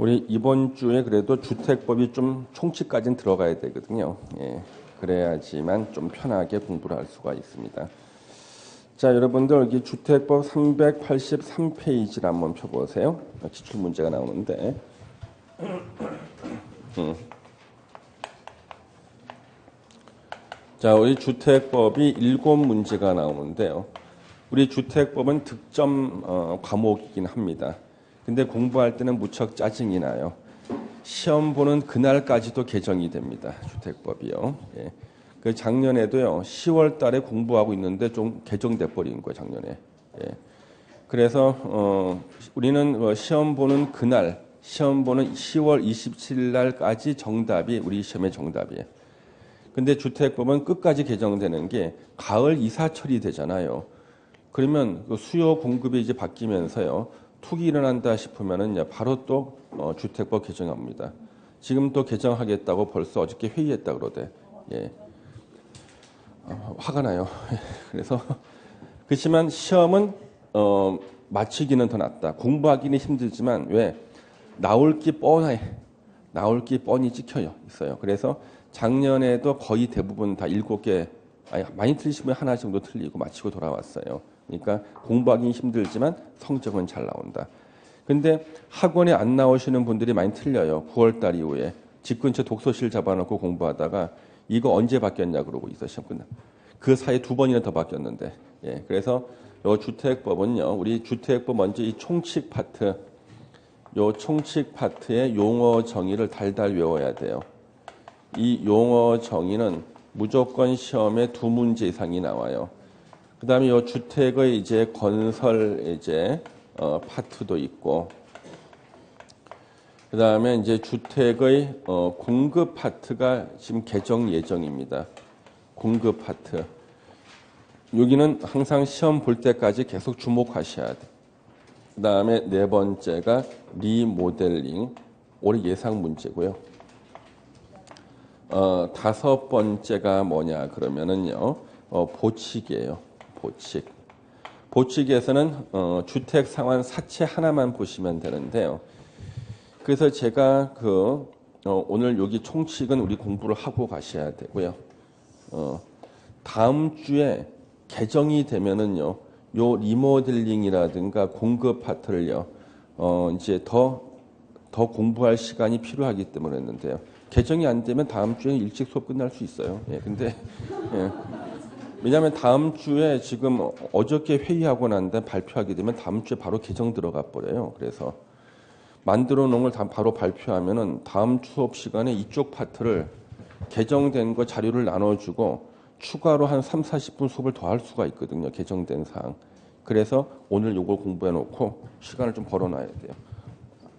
우리 이번 주에 그래도 주택법이 좀 총칙까지는 들어가야 되거든요. 예, 그래야지만 좀 편하게 공부를 할 수가 있습니다. 자, 여러분들 여기 주택법 383페이지를 한번 펴보세요. 기출 문제가 나오는데 자, 우리 주택법이 7문제가 나오는데요. 우리 주택법은 득점 과목이긴 합니다. 근데 공부할 때는 무척 짜증이 나요. 시험 보는 그날까지도 개정이 됩니다. 주택법이요. 예. 그 작년에도요. 10월 달에 공부하고 있는데 좀 개정돼 버린 거예요. 작년에. 예. 그래서 우리는 시험 보는 그날, 시험 보는 10월 27일 날까지 정답이 우리 시험의 정답이에요. 근데 주택법은 끝까지 개정되는 게 가을 이사철이 되잖아요. 그러면 그 수요 공급이 이제 바뀌면서요. 투기 일어난다 싶으면은 바로 또 주택법 개정합니다. 지금 또 개정하겠다고 벌써 어저께 회의했다 그러대. 예. 화가 나요. 그래서 그렇지만 시험은 마치기는 더 낫다. 공부하기는 힘들지만 왜 나올 게 뻔해. 나올 게 뻔히 찍혀요. 있어요. 그래서 작년에도 거의 대부분 다 7개 많이 틀리시면 하나 정도 틀리고 마치고 돌아왔어요. 그러니까 공부하기는 힘들지만 성적은 잘 나온다. 근데 학원에 안 나오시는 분들이 많이 틀려요. 9월 달 이후에 집 근처 독서실 잡아놓고 공부하다가 이거 언제 바뀌었냐 그러고 있어 시험 끝나. 그 사이에 2번이나 더 바뀌었는데. 예, 그래서 요 주택법은요. 우리 주택법 먼저 이 총칙 파트, 요 총칙 파트의 용어 정의를 달달 외워야 돼요. 이 용어 정의는 무조건 시험에 2문제 이상이 나와요. 그다음에 이 주택의 이제 건설 이제 파트도 있고, 그다음에 이제 주택의 공급 파트가 지금 개정 예정입니다. 공급 파트. 여기는 항상 시험 볼 때까지 계속 주목하셔야 돼. 그다음에 4번째가 리모델링, 올해 예상 문제고요. 5번째가 뭐냐 그러면은요, 보칙이에요. 보칙. 보칙에서는 주택 상환 사채 하나만 보시면 되는데요. 그래서 제가 오늘 여기 총칙은 우리 공부를 하고 가셔야 되고요. 다음 주에 개정이 되면은요, 요 리모델링이라든가 공급 파트를요, 이제 더 공부할 시간이 필요하기 때문에 했는데요. 개정이 안 되면 다음 주에 일찍 수업 끝날 수 있어요. 예, 근데 예. 왜냐하면 다음 주에 지금 어저께 회의하고 난 다음에 발표하게 되면 다음 주에 바로 개정 들어가 버려요. 그래서 만들어 놓은 걸 바로 발표하면은 다음 수업 시간에 이쪽 파트를 개정된 거 자료를 나눠주고 추가로 한 3, 40분 수업을 더 할 수가 있거든요. 개정된 사항. 그래서 오늘 요걸 공부해 놓고 시간을 좀 벌어놔야 돼요.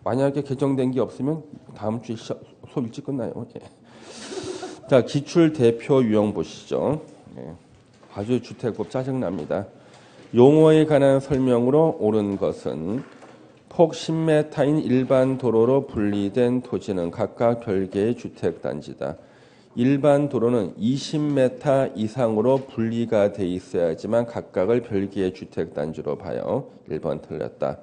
만약에 개정된 게 없으면 다음 주에 수업 일찍 끝나요. 예. 자, 기출 대표 유형 보시죠. 예. 아주 주택법 짜증납니다. 용어에 관한 설명으로 옳은 것은 폭 10m인 일반 도로로 분리된 토지는 각각 별개의 주택단지다. 일반 도로는 20m 이상으로 분리가 돼 있어야지만 각각을 별개의 주택단지로 봐요. 1번 틀렸다.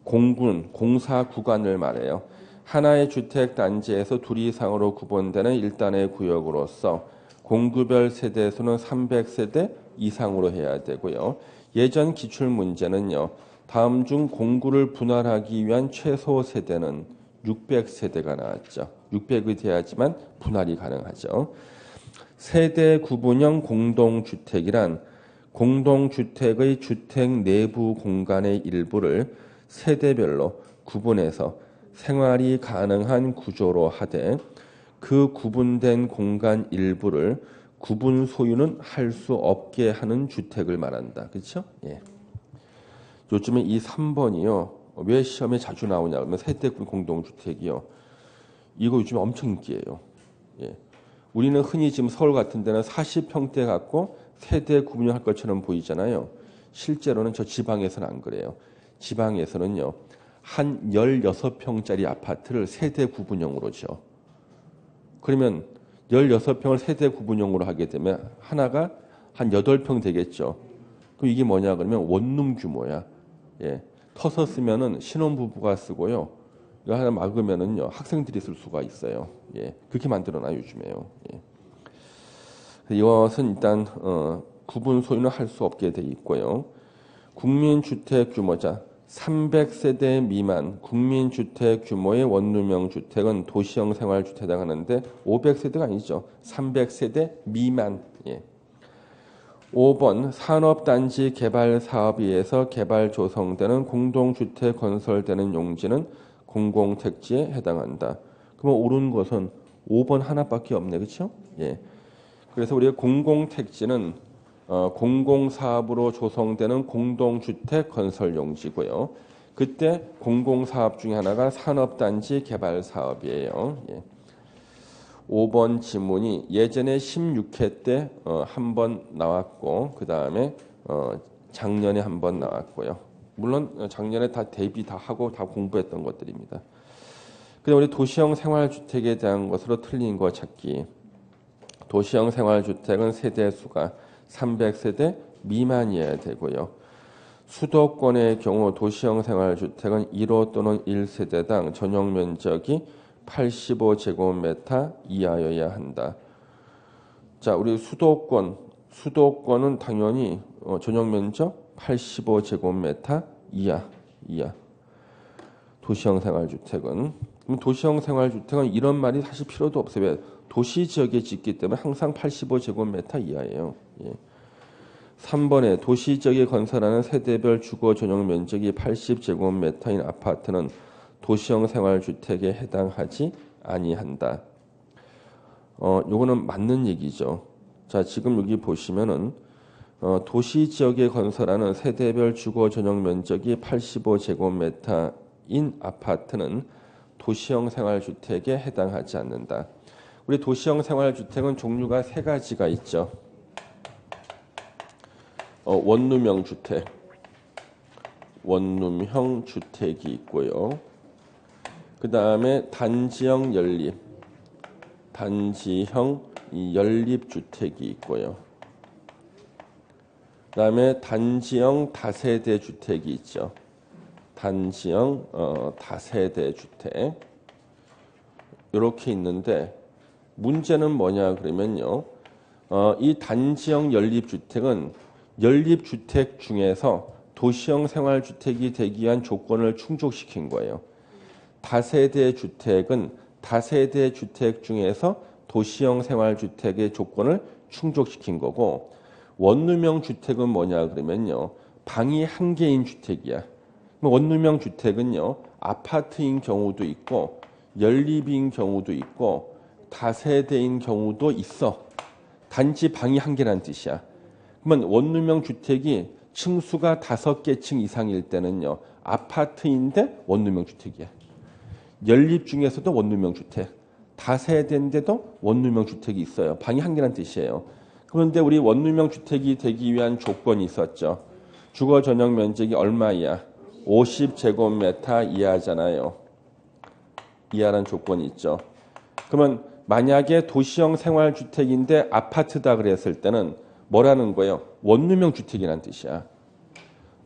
공군, 공사 구간을 말해요. 하나의 주택단지에서 둘 이상으로 구분되는 일단의 구역으로서 공구별 세대수는 300세대 이상으로 해야 되고요. 예전 기출문제는요. 다음 중 공구를 분할하기 위한 최소 세대는 600세대가 나왔죠. 600이 돼야지만 분할이 가능하죠. 세대 구분형 공동주택이란 공동주택의 주택 내부 공간의 일부를 세대별로 구분해서 생활이 가능한 구조로 하되 그 구분된 공간 일부를 구분 소유는 할 수 없게 하는 주택을 말한다. 그렇죠? 예. 요즘에 이 3번이요. 왜 시험에 자주 나오냐 그러면 세대 공동주택이요. 이거 요즘 엄청 인기예요. 예. 우리는 흔히 지금 서울 같은 데는 40평대 갖고 세대 구분할 것처럼 보이잖아요. 실제로는 저 지방에서는 안 그래요. 지방에서는요. 한 16평짜리 아파트를 세대 구분형으로 지어. 그러면 16평을 세대 구분형으로 하게 되면 하나가 한 8평 되겠죠. 그럼 이게 뭐냐 그러면 원룸 규모야. 예. 터서 쓰면은 신혼부부가 쓰고요. 이거 하나 막으면은요 학생들이 쓸 수가 있어요. 예, 그렇게 만들어놔 요즘에요. 예. 이것은 일단 구분 소유는 할 수 없게 돼 있고요. 국민주택 규모자 300세대 미만 국민주택 규모의 원룸형 주택은 도시형 생활주택에 해당하는데 500세대가 아니죠. 300세대 미만. 예. 5번 산업단지 개발 사업에 의해서 개발 조성되는 공동주택 건설되는 용지는 공공택지에 해당한다. 그러면 옳은 것은 5번 하나밖에 없네. 그렇죠? 예. 그래서 우리가 공공택지는 공공사업으로 조성되는 공동주택 건설 용지고요. 그때 공공사업 중에 하나가 산업단지 개발 사업이에요. 예. 5번 지문이 예전에 16회 때 한 번 나왔고 그 다음에 작년에 한 번 나왔고요. 물론 작년에 다 대비 다 하고 다 공부했던 것들입니다. 그다음 우리 도시형 생활주택에 대한 것으로 틀린 거 찾기. 도시형 생활주택은 세대 수가 300세대 미만이어야 되고요. 수도권의 경우 도시형 생활주택은 1호 또는 1세대당 전용 면적이 85제곱미터 이하여야 한다. 자, 우리 수도권은 당연히 전용 면적 85제곱미터 이하. 도시형 생활주택은. 그럼 도시형 생활주택은 이런 말이 사실 필요도 없어요. 왜? 도시 지역에 짓기 때문에 항상 85제곱미터 이하예요. 예. 3번에 도시 지역에 건설하는 세대별 주거 전용 면적이 80제곱미터인 아파트는 도시형 생활주택에 해당하지 아니한다. 요거는 맞는 얘기죠. 자, 지금 여기 보시면은 도시 지역에 건설하는 세대별 주거 전용 면적이 85제곱미터인 아파트는 도시형 생활주택에 해당하지 않는다. 우리 도시형 생활주택은 종류가 세 가지가 있죠. 원룸형 주택이 있고요. 그 다음에 단지형 연립주택이 있고요. 그 다음에 단지형 다세대 주택이 있죠. 단지형 다세대 주택 이렇게 있는데 문제는 뭐냐 그러면요. 이 단지형 연립주택은 연립주택 중에서 도시형 생활주택이 되기 위한 조건을 충족시킨 거예요. 다세대 주택은 다세대 주택 중에서 도시형 생활주택의 조건을 충족시킨 거고 원룸형 주택은 뭐냐 그러면요. 방이 한 개인 주택이야. 원룸형 주택은요. 아파트인 경우도 있고 연립인 경우도 있고 다세대인 경우도 있어. 단지 방이 한 개란 뜻이야. 그러면 원룸형 주택이 층수가 5개 층 이상일 때는요. 아파트인데 원룸형 주택이야. 연립 중에서도 원룸형 주택. 다세대인데도 원룸형 주택이 있어요. 방이 한 개란 뜻이에요. 그런데 우리 원룸형 주택이 되기 위한 조건이 있었죠. 주거 전용 면적이 얼마이야? 50제곱미터 이하잖아요. 이하라는 조건이 있죠. 그러면 만약에 도시형 생활주택인데 아파트다 그랬을 때는 뭐라는 거예요? 원룸형 주택이라는 뜻이야.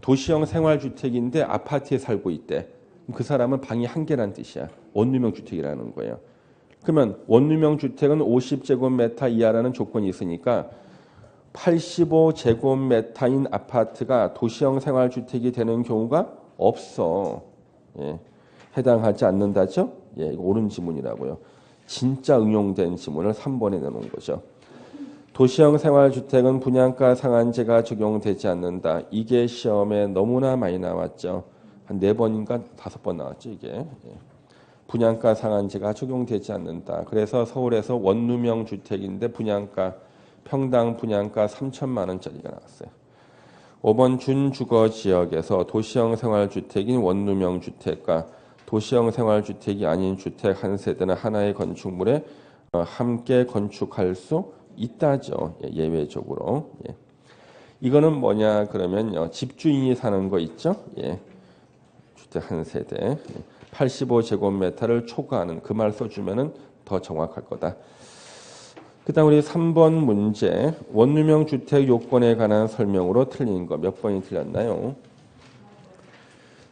도시형 생활주택인데 아파트에 살고 있대. 그 사람은 방이 한 개라는 뜻이야. 원룸형 주택이라는 거예요. 그러면 원룸형 주택은 50제곱미터 이하라는 조건이 있으니까 85제곱미터인 아파트가 도시형 생활주택이 되는 경우가 없어. 예. 해당하지 않는다죠? 예, 이거 옳은 지문이라고요. 진짜 응용된 지문을 3번에 내놓은 거죠. 도시형 생활주택은 분양가 상한제가 적용되지 않는다. 이게 시험에 너무나 많이 나왔죠. 한 4번인가 5번 나왔죠, 이게. 예. 분양가 상한제가 적용되지 않는다. 그래서 서울에서 원룸형 주택인데 평당 분양가 3천만 원짜리가 나왔어요. 5번 준주거 지역에서 도시형 생활주택인 원룸형 주택과 도시형 생활주택이 아닌 주택 한 세대는 하나의 건축물에 함께 건축할 수 있다죠. 예외적으로. 예. 이거는 뭐냐 그러면요. 집주인이 사는 거 있죠. 예. 주택 한 세대. 85제곱미터를 초과하는 그 말 써주면은 더 정확할 거다. 그 다음 우리 3번 문제. 원룸형 주택 요건에 관한 설명으로 틀린 거 몇 번이 틀렸나요?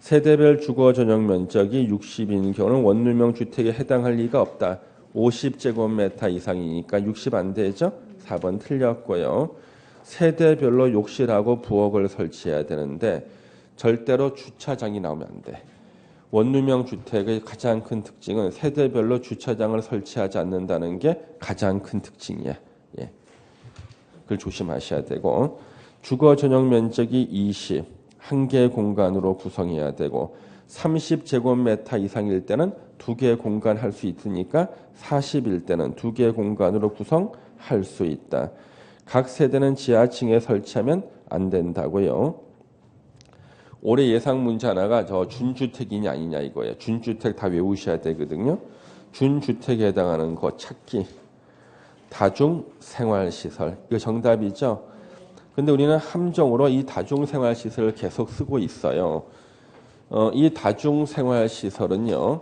세대별 주거 전용 면적이 60인 경우는 원룸형 주택에 해당할 리가 없다. 50제곱미터 이상이니까 60 안 되죠? 4번 틀렸고요. 세대별로 욕실하고 부엌을 설치해야 되는데 절대로 주차장이 나오면 안 돼. 원룸형 주택의 가장 큰 특징은 세대별로 주차장을 설치하지 않는다는 게 가장 큰 특징이야. 예. 그걸 조심하셔야 되고 주거 전용 면적이 20, 한 개 공간으로 구성해야 되고 30제곱미터 이상일 때는 두 개 공간 할 수 있으니까 40일 때는 두 개 공간으로 구성할 수 있다. 각 세대는 지하층에 설치하면 안 된다고요. 올해 예상 문제 하나가 저 준주택이냐 아니냐 이거예요. 준주택 다 외우셔야 되거든요. 준주택에 해당하는 거 찾기. 다중생활시설. 이거 정답이죠. 근데 우리는 함정으로 이 다중생활시설을 계속 쓰고 있어요. 이 다중생활시설은요.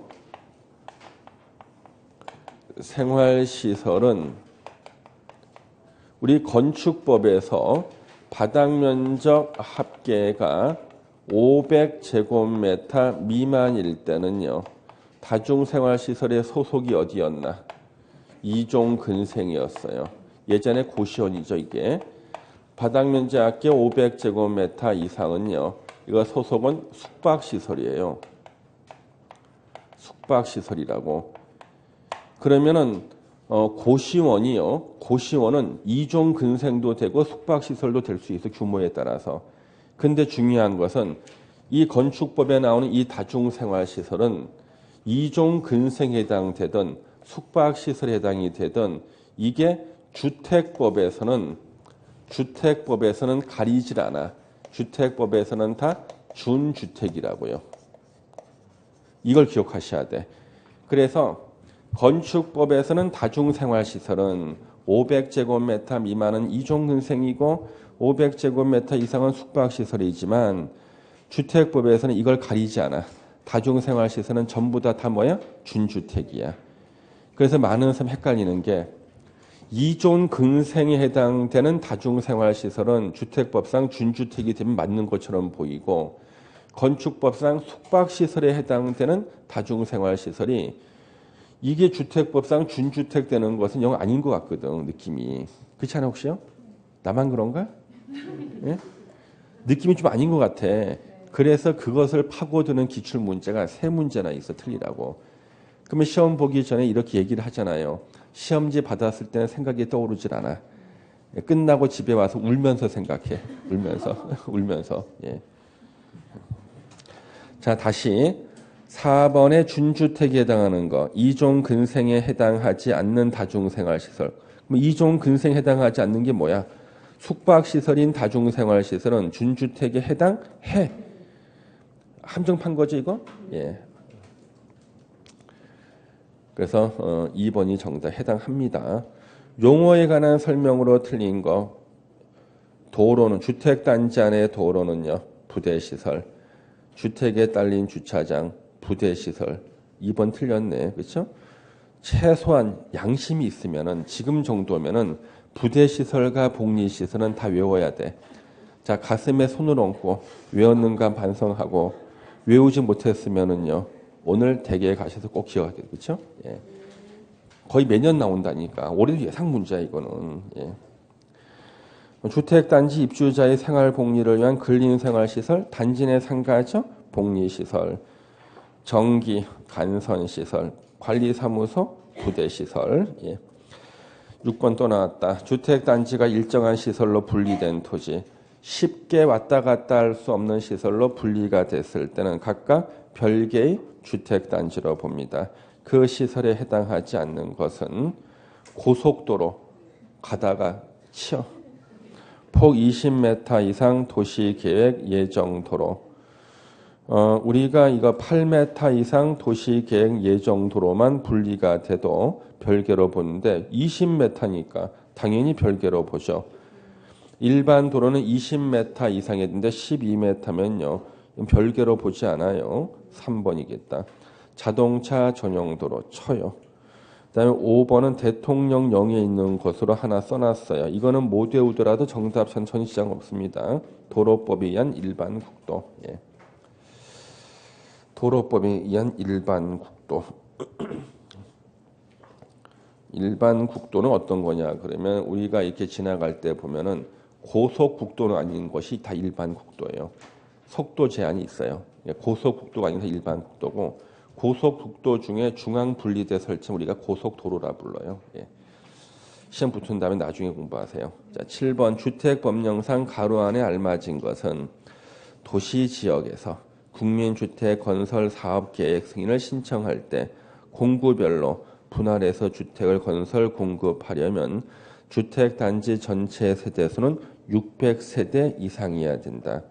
생활시설은 우리 건축법에서 바닥면적 합계가 500제곱미터 미만일 때는요. 다중생활시설의 소속이 어디였나? 이종근생이었어요. 예전에 고시원이죠 이게. 바닥면적 합계 500제곱미터 이상은요. 이거 소속은 숙박시설이에요. 숙박시설이라고. 그러면은 고시원이요. 고시원은 이종근생도 되고 숙박시설도 될 수 있어 규모에 따라서. 근데 중요한 것은 이 건축법에 나오는 이 다중생활시설은 이종근생에 해당되든 숙박시설에 해당이 되든 이게 주택법에서는 가리질 않아. 주택법에서는 다 준주택이라고요. 이걸 기억하셔야 돼. 그래서 건축법에서는 다중생활시설은 500제곱미터 미만은 이종근생이고 500제곱미터 이상은 숙박시설이지만 주택법에서는 이걸 가리지 않아. 다중생활시설은 전부 다 뭐야? 준주택이야. 그래서 많은 사람 헷갈리는 게 이종근생에 해당되는 다중생활시설은 주택법상 준주택이 되면 맞는 것처럼 보이고 건축법상 숙박시설에 해당되는 다중생활시설이 이게 주택법상 준주택 되는 것은 영 아닌 것 같거든 느낌이. 그렇지 않아 혹시요? 나만 그런가? 예? 느낌이 좀 아닌 것 같아. 그래서 그것을 파고드는 기출문제가 세 문제나 있어 틀리라고. 그러면 시험 보기 전에 이렇게 얘기를 하잖아요. 시험지 받았을 때는 생각이 떠오르질 않아. 끝나고 집에 와서 울면서 생각해. 울면서. 예. 자 다시 4번의 준주택에 해당하는 거. 이종근생에 해당하지 않는 다중생활시설. 그럼 이종근생에 해당하지 않는 게 뭐야? 숙박시설인 다중생활시설은 준주택에 해당해. 함정 판 거죠 이거? 예. 그래서 2번이 정답 해당합니다. 용어에 관한 설명으로 틀린 거. 도로는 주택단지 안의 도로는요. 부대시설. 주택에 딸린 주차장. 부대시설. 2번 틀렸네. 그렇죠? 최소한 양심이 있으면은 지금 정도면은 부대시설과 복리시설은 다 외워야 돼. 자, 가슴에 손을 얹고 외웠는가 반성하고 외우지 못했으면은요. 오늘 대개에 가셔서 꼭 기억하게 돼. 그렇죠? 예. 거의 매년 나온다니까. 올해도 예상 문제야 이거는. 예. 주택단지 입주자의 생활복리를 위한 근린생활시설, 단지 내 상가죠? 복리시설, 전기, 간선시설, 관리사무소, 부대시설. 예. 6번 또 나왔다. 주택단지가 일정한 시설로 분리된 토지, 쉽게 왔다 갔다 할 수 없는 시설로 분리가 됐을 때는 각각 별개의 주택단지로 봅니다. 그 시설에 해당하지 않는 것은 고속도로 가다가 치여. 폭 20m 이상 도시계획 예정도로. 우리가 이거 8m 이상 도시계획 예정도로만 분리가 돼도 별개로 보는데 20m니까 당연히 별개로 보죠. 일반 도로는 20m 이상이 되는데 12m면요. 별개로 보지 않아요. 3번이겠다. 자동차 전용 도로 쳐요. 그다음에 5번은 대통령령에 있는 것으로 하나 써놨어요. 이거는 못 외우더라도 정답 천천히 시장 없습니다. 도로법에 의한 일반 국도. 예. 도로법에 의한 일반 국도. 일반 국도는 어떤 거냐 그러면 우리가 이렇게 지나갈 때 보면은 고속국도는 아닌 것이 다 일반 국도예요. 속도 제한이 있어요. 고속국도가 아닌 일반 국도고 고속국도 중에 중앙 분리대 설정 우리가 고속도로라 불러요. 예. 시험 붙은 다음에 나중에 공부하세요. 자, 7번 주택법령상 가로 안에 알맞은 것은 도시 지역에서 국민주택 건설 사업 계획 승인을 신청할 때 공구별로 분할해서 주택을 건설 공급하려면 주택단지 전체 세대수는 600세대 이상이어야 된다.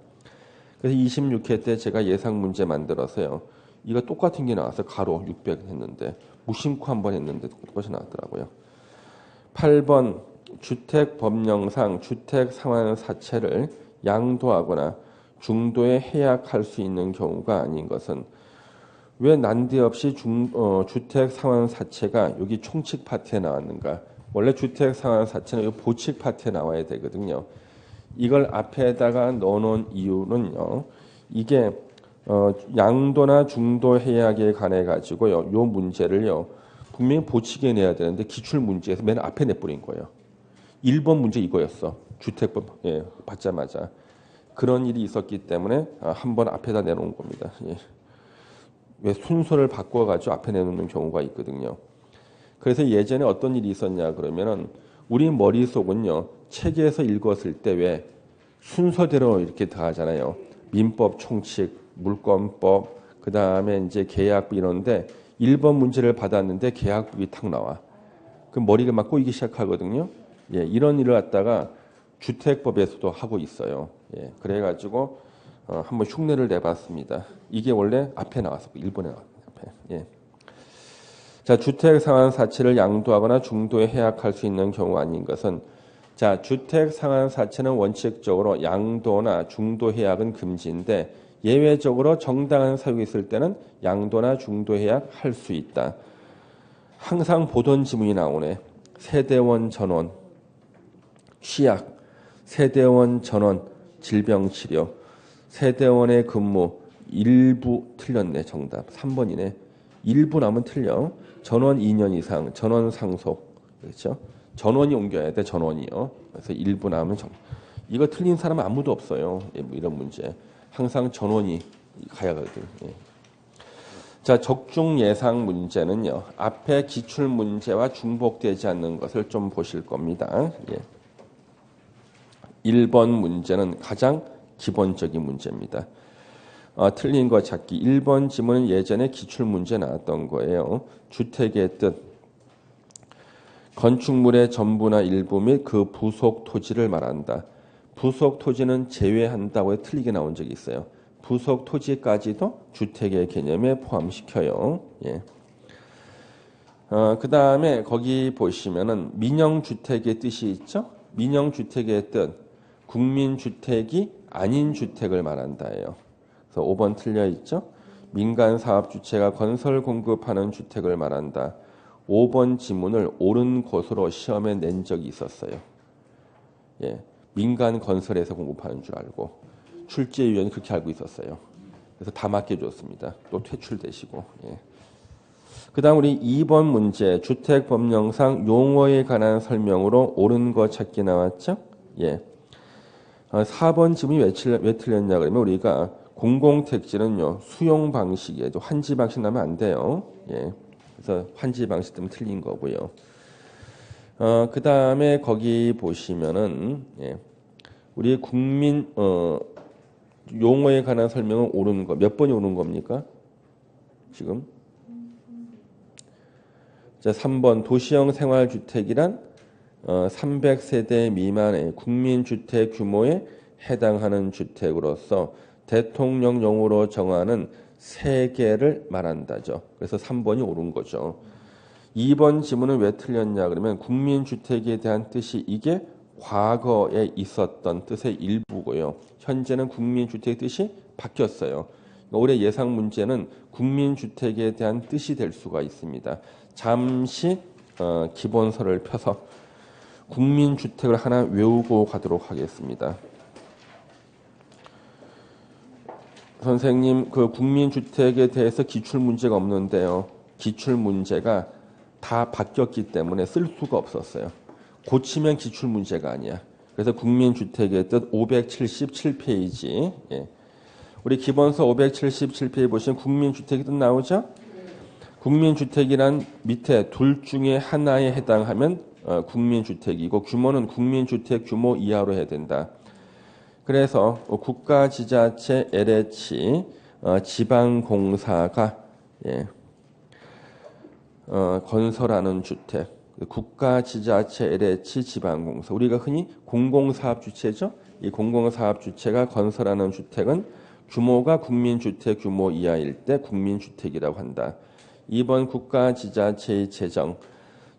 그래서 26회 때 제가 예상 문제 만들어서요. 이거 똑같은 게 나와서 가로 600 했는데 무심코 한번 했는데 똑같이 나왔더라고요. 8번 주택법령상 주택 상환 사채를 양도하거나 중도에 해약할 수 있는 경우가 아닌 것은 왜 난데없이 주택 상환 사채가 여기 총칙 파트에 나왔는가? 원래 주택 상환 사채는 여기 보칙 파트에 나와야 되거든요. 이걸 앞에다가 넣어놓은 이유는요. 이게 양도나 중도 해약에 관해 가지고요. 요 문제를요. 분명히 보칙에 내야 되는데 기출 문제에서 맨 앞에 내버린 거예요. 1번 문제 이거였어. 주택법 받자마자. 그런 일이 있었기 때문에 한번 앞에다 내놓은 겁니다. 예. 왜 순서를 바꿔가지고 앞에 내놓는 경우가 있거든요. 그래서 예전에 어떤 일이 있었냐 그러면은 우리 머릿속은요. 책에서 읽었을 때 왜 순서대로 이렇게 다 하잖아요. 민법 총칙, 물권법, 그 다음에 이제 계약부 이런데 1번 문제를 받았는데 계약법이 탁 나와. 그럼 머리가 막 꼬이기 시작하거든요. 예, 이런 일을 갖다가 주택법에서도 하고 있어요. 예, 그래가지고 한번 흉내를 내봤습니다. 이게 원래 앞에 나왔었고 1번에 나왔어요. 앞에. 예. 자, 주택 상환 사채를 양도하거나 중도에 해약할 수 있는 경우 아닌 것은 자, 주택 상환 사채는 원칙적으로 양도나 중도 해약은 금지인데 예외적으로 정당한 사유가 있을 때는 양도나 중도 해약 할 수 있다. 항상 보던 지문이 나오네. 세대원 전원, 취약, 세대원 전원, 질병치료, 세대원의 근무, 일부 틀렸네. 정답 3번이네. 일부 나면 틀려. 전원 2년 이상, 전원 상속. 그렇죠? 전원이 옮겨야 돼. 전원이요. 그래서 일부 나면 이거 틀린 사람은 아무도 없어요. 예, 뭐 이런 문제. 항상 전원이 가야 하거든요. 예. 자, 적중 예상 문제는요. 앞에 기출 문제와 중복되지 않는 것을 좀 보실 겁니다. 예. 1번 문제는 가장 기본적인 문제입니다. 틀린 거 찾기. 1번 지문은 예전에 기출 문제 나왔던 거예요. 주택의 뜻. 건축물의 전부나 일부 및 그 부속 토지를 말한다. 부속 토지는 제외한다고 틀리게 나온 적이 있어요. 부속 토지까지도 주택의 개념에 포함시켜요. 예. 그 다음에 거기 보시면은 민영주택의 뜻이 있죠. 민영주택의 뜻, 국민주택이 아닌 주택을 말한다예요. 그래서 5번 틀려 있죠. 민간사업주체가 건설 공급하는 주택을 말한다. 5번 지문을 옳은 것으로 시험에 낸 적이 있었어요. 예, 민간 건설에서 공급하는 줄 알고 출제위원이 그렇게 알고 있었어요. 그래서 다 맡겨줬습니다. 또 퇴출되시고. 예. 그다음 우리 2번 문제 주택법령상 용어에 관한 설명으로 옳은 거 찾기 나왔죠? 예. 4번 지문이 왜 틀렸냐 그러면 우리가 공공택지는요 수용 방식이에요. 환지 방식 나면 안 돼요. 예. 그래서 환지 방식 때문에 틀린 거고요. 그 다음에 거기 보시면은 예, 우리 국민 용어에 관한 설명은 옳은 거 몇 번이 옳은 겁니까? 지금 자 3번 도시형 생활주택이란 300세대 미만의 국민주택 규모에 해당하는 주택으로서 대통령령으로 정하는 세계를 말한다죠. 그래서 3번이 옳은 거죠. 2번 지문은 왜 틀렸냐 그러면 국민주택에 대한 뜻이 이게 과거에 있었던 뜻의 일부고요. 현재는 국민주택의 뜻이 바뀌었어요. 올해 예상 문제는 국민주택에 대한 뜻이 될 수가 있습니다. 잠시 기본서를 펴서 국민주택을 하나 외우고 가도록 하겠습니다. 선생님, 그 국민주택에 대해서 기출 문제가 없는데요. 기출 문제가 다 바뀌었기 때문에 쓸 수가 없었어요. 고치면 기출 문제가 아니야. 그래서 국민주택의 뜻 577페이지. 예. 우리 기본서 577페이지 보시면 국민주택이 뜻 나오죠? 국민주택이란 밑에 둘 중에 하나에 해당하면 국민주택이고 규모는 국민주택 규모 이하로 해야 된다. 그래서 국가지자체 LH 지방공사가 예, 건설하는 주택, 국가지자체 LH 지방공사, 우리가 흔히 공공사업 주체죠. 이 공공사업 주체가 건설하는 주택은 규모가 국민주택 규모 이하일 때 국민주택이라고 한다. 2번 국가지자체의 재정,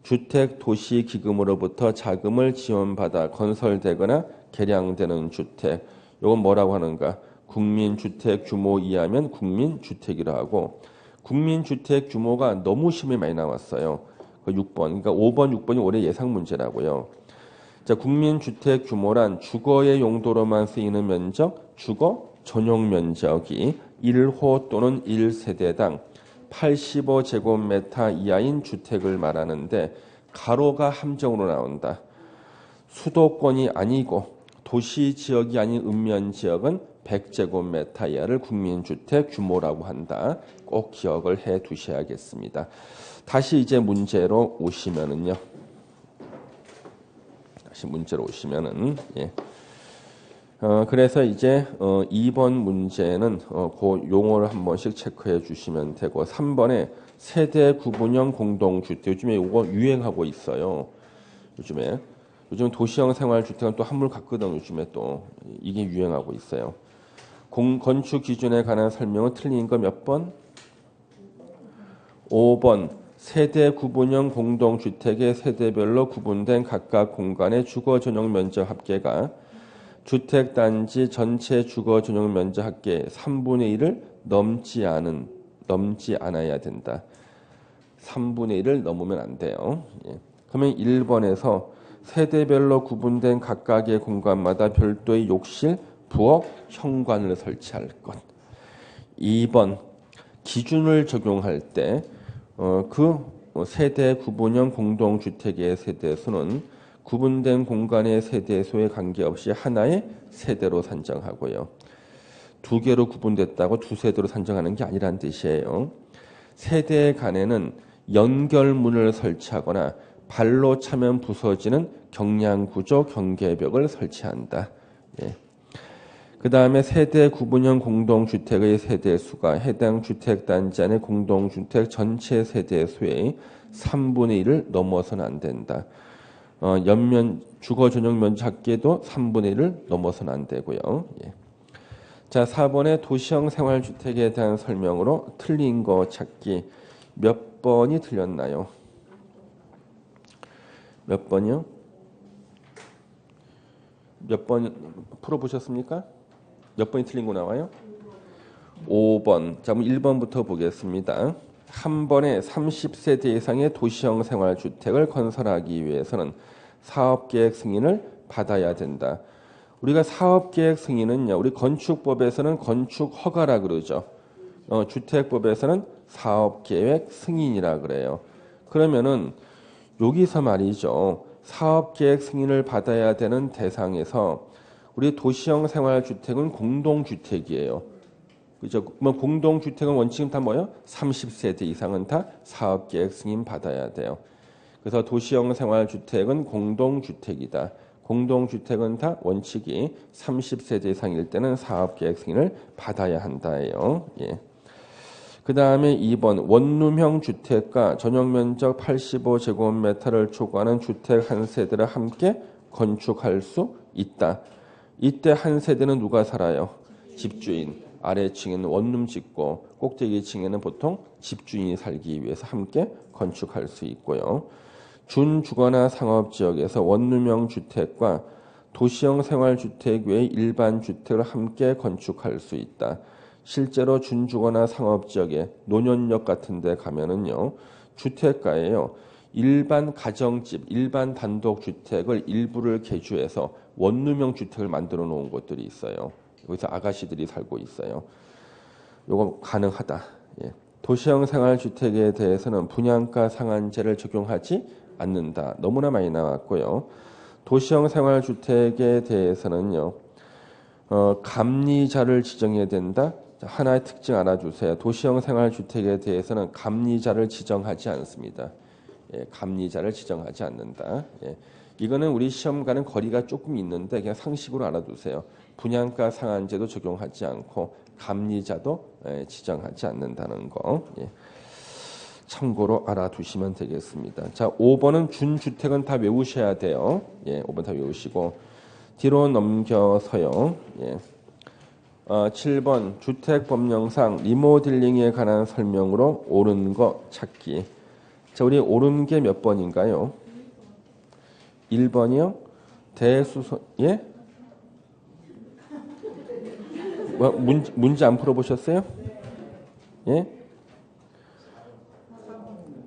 주택도시기금으로부터 자금을 지원받아 건설되거나 개량되는 주택. 이건 뭐라고 하는가? 국민주택 규모 이하면 국민주택이라고 하고, 국민주택 규모가 너무 시험에 많이 나왔어요. 그 6번, 그러니까 5번, 6번이 올해 예상 문제라고요. 자, 국민주택 규모란 주거의 용도로만 쓰이는 면적, 주거 전용 면적이 1호 또는 1세대당 85제곱미터 이하인 주택을 말하는데 가로가 함정으로 나온다. 수도권이 아니고 도시지역이 아닌 읍면지역은 100제곱미터 이하를 국민주택 규모라고 한다. 꼭 기억을 해 두셔야겠습니다. 다시 이제 문제로 오시면은요. 예. 그래서 이제 2번 문제는 그 용어를 한 번씩 체크해 주시면 되고, 3번에 세대 구분형 공동주택, 요즘에 이거 유행하고 있어요. 요즘 도시형 생활주택은 또 한물 같거든. 요즘에 또 이게 유행하고 있어요. 건축 기준에 관한 설명은 틀린 거 몇 번? 5번 세대 구분형 공동주택의 세대별로 구분된 각각 공간의 주거 전용 면적 합계가 주택단지 전체 주거 전용 면적 합계 3분의 1을 넘지 않아야 된다. 3분의 1을 넘으면 안 돼요. 예. 그러면 1번에서 세대별로 구분된 각각의 공간마다 별도의 욕실, 부엌, 현관을 설치할 것. 2번 기준을 적용할 때 그 세대 구분형 공동주택의 세대수는 구분된 공간의 세대수에 관계없이 하나의 세대로 산정하고요. 두 개로 구분됐다고 두 세대로 산정하는 게 아니란 뜻이에요. 세대 간에는 연결문을 설치하거나 발로 차면 부서지는 경량구조 경계벽을 설치한다. 예. 그 다음에 세대 구분형 공동주택의 세대수가 해당 주택단지 안의 공동주택 전체 세대수의 3분의 1을 넘어서는 안 된다. 주거 전용 면적 합계도 3분의 1을 넘어서는 안 되고요. 예. 자, 4번의 도시형 생활주택에 대한 설명으로 틀린 거 찾기. 몇 번이 틀렸나요? 몇 번이요? 몇 번 풀어보셨습니까? 몇 번이 틀린 거 나와요? 5번. 자, 그럼 1번부터 보겠습니다. 한 번에 30세대 이상의 도시형 생활주택을 건설하기 위해서는 사업계획 승인을 받아야 된다. 우리가 사업계획 승인은요, 우리 건축법에서는 건축허가라 그러죠. 주택법에서는 사업계획 승인이라 그래요. 그러면은 여기서 말이죠. 사업계획 승인을 받아야 되는 대상에서 우리 도시형 생활주택은 공동주택이에요. 그죠? 뭐 공동주택은 원칙은 다 뭐요? 30세대 이상은 다 사업계획 승인 받아야 돼요. 그래서 도시형 생활주택은 공동주택이다. 공동주택은 다 원칙이 30세대 이상일 때는 사업계획 승인을 받아야 한다예요. 예. 그 다음에 2번 원룸형 주택과 전용면적 85제곱미터를 초과하는 주택 한 세대를 함께 건축할 수 있다. 이때 한 세대는 누가 살아요? 집주인. 아래층에는 원룸 짓고 꼭대기층에는 보통 집주인이 살기 위해서 함께 건축할 수 있고요. 준주거나 상업지역에서 원룸형 주택과 도시형 생활주택 외의 일반 주택을 함께 건축할 수 있다. 실제로 준주거나 상업지역에 노년역 같은 데 가면은요. 주택가에요. 일반 가정집, 일반 단독주택을 일부를 개조해서 원룸형 주택을 만들어 놓은 곳들이 있어요. 여기서 아가씨들이 살고 있어요. 요거 가능하다. 예. 도시형 생활주택에 대해서는 분양가 상한제를 적용하지 않는다. 너무나 많이 나왔고요. 도시형 생활주택에 대해서는요. 감리자를 지정해야 된다. 하나의 특징 알아주세요. 도시형 생활주택에 대해서는 감리자를 지정하지 않습니다. 예, 감리자를 지정하지 않는다. 예. 이거는 우리 시험과는 거리가 조금 있는데 그냥 상식으로 알아두세요. 분양가 상한제도 적용하지 않고 감리자도 지정하지 않는다는 거. 예. 참고로 알아두시면 되겠습니다. 자, 5번은 준주택은 다 외우셔야 돼요. 예, 5번 다 외우시고 뒤로 넘겨서요. 예. 7번 주택법령상 리모델링에 관한 설명으로 옳은 거 찾기. 자, 우리 옳은 게 몇 번인가요? 1번이요? 대수선, 예? 뭐, 문제 안 풀어보셨어요? 예?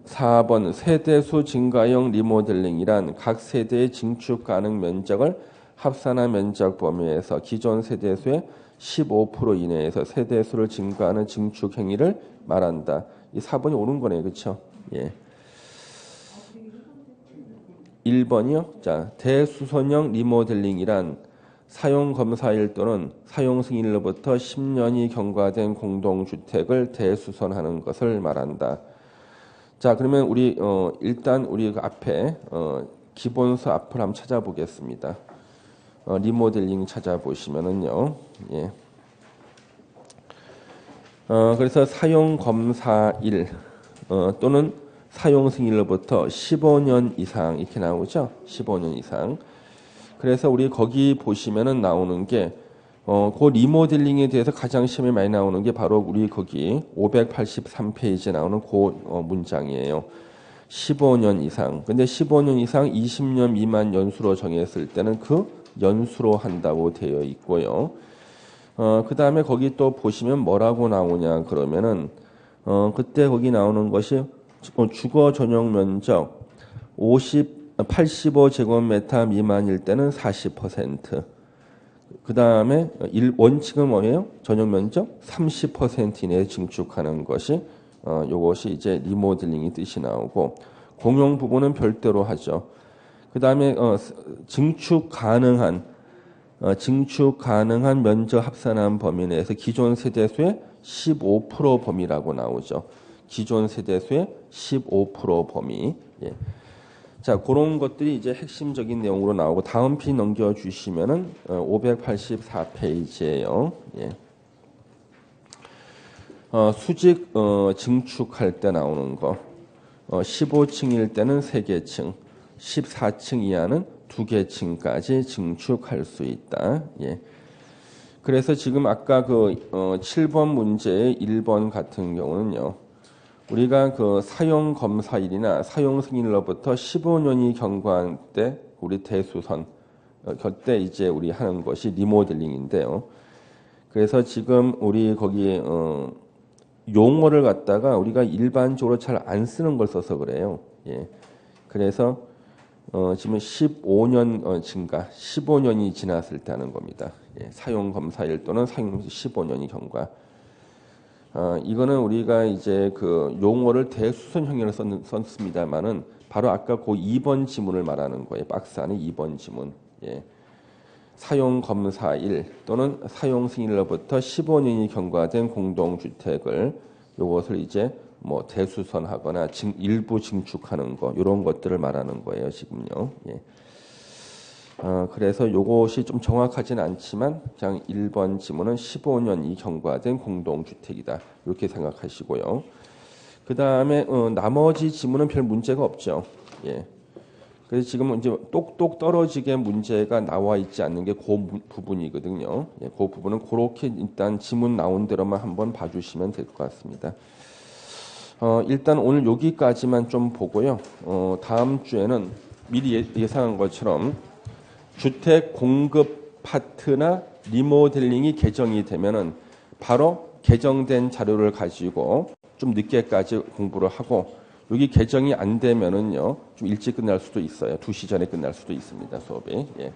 4번 세대수 증가형 리모델링이란 각 세대의 증축 가능 면적을 합산한 면적 범위에서 기존 세대수의 15% 이내에서 세대수를 증가하는 증축 행위를 말한다. 이 4번이 옳은 거네요. 그렇죠? 예. 1번이요. 자, 대수선형 리모델링이란 사용 검사일 또는 사용 승인일로부터 10년이 경과된 공동주택을 대수선하는 것을 말한다. 자, 그러면 우리 일단 우리 그 앞에 기본서 앞을 한번 찾아보겠습니다. 리모델링 찾아보시면은요. 예. 그래서 사용 검사일 또는 사용 승인일로부터 15년 이상 이렇게 나오죠. 15년 이상. 그래서 우리 거기 보시면은 나오는 게 그 리모델링에 대해서 가장 시험에 많이 나오는 게 바로 우리 거기 583페이지에 나오는 그 문장이에요. 15년 이상. 근데 15년 이상 20년 미만 연수로 정했을 때는 그 연수로 한다고 되어 있고요. 그 다음에 거기 또 보시면 뭐라고 나오냐 그러면은 그때 거기 나오는 것이 주거 전용 면적 85제곱미터 미만일 때는 40%. 그 다음에 원칙은 뭐예요? 전용 면적 30% 이내에 증축하는 것이 요것이 이제 리모델링이 뜻이 나오고 공용 부분은 별도로 하죠. 그 다음에 증축 가능한 면적 합산한 범위 내에서 기존 세대수의 15% 범위라고 나오죠. 기존 세대수의 15% 범위. 예. 자, 그런 것들이 이제 핵심적인 내용으로 나오고 다음 페이지 넘겨주시면은 584페이지예요. 예. 수직 증축할 때 나오는 거. 15층일 때는 3개 층, 14층 이하는 2개 층까지 증축할 수 있다. 예. 그래서 지금 아까 그 7번 문제의 1번 같은 경우는요. 우리가 그 사용 검사일이나 사용 승인일로부터 15년이 경과한 때 우리 대수선 그때 이제 우리 하는 것이 리모델링인데요. 그래서 지금 우리 거기 용어를 갖다가 우리가 일반적으로 잘 안 쓰는 걸 써서 그래요. 예. 그래서 지금 15년 증가, 15년이 지났을 때 하는 겁니다. 예. 사용 검사일 또는 사용 15년이 경과. 이거는 우리가 이제 그 용어를 대수선형으로 썼습니다만은 바로 아까 그 2번 지문을 말하는 거예요. 박스 안에 2번 지문. 예. 사용 검사일 또는 사용 승인일로부터 15년이 경과된 공동주택을 요것을 이제 뭐 대수선하거나 일부 증축하는 거 이런 것들을 말하는 거예요. 지금요. 예. 그래서 요것이 좀 정확하진 않지만 그냥 1번 지문은 15년이 경과된 공동주택이다. 이렇게 생각하시고요. 그 다음에 나머지 지문은 별 문제가 없죠. 예. 그래서 지금 이제 똑똑 떨어지게 문제가 나와 있지 않는 게 그 부분이거든요. 예, 그 부분은 그렇게 일단 지문 나온 대로만 한번 봐주시면 될 것 같습니다. 일단 오늘 여기까지만 좀 보고요. 다음 주에는 미리 예상한 것처럼 주택 공급 파트나 리모델링이 개정이 되면은 바로 개정된 자료를 가지고 좀 늦게까지 공부를 하고 여기 개정이 안 되면은요 좀 일찍 끝날 수도 있어요. 2시 전에 끝날 수도 있습니다. 수업이. 예.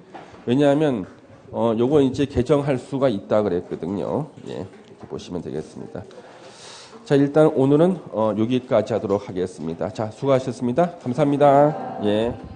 왜냐하면 요거 이제 개정할 수가 있다 그랬거든요. 예. 이렇게 보시면 되겠습니다. 자, 일단 오늘은 여기까지 하도록 하겠습니다. 자, 수고하셨습니다. 감사합니다. 예.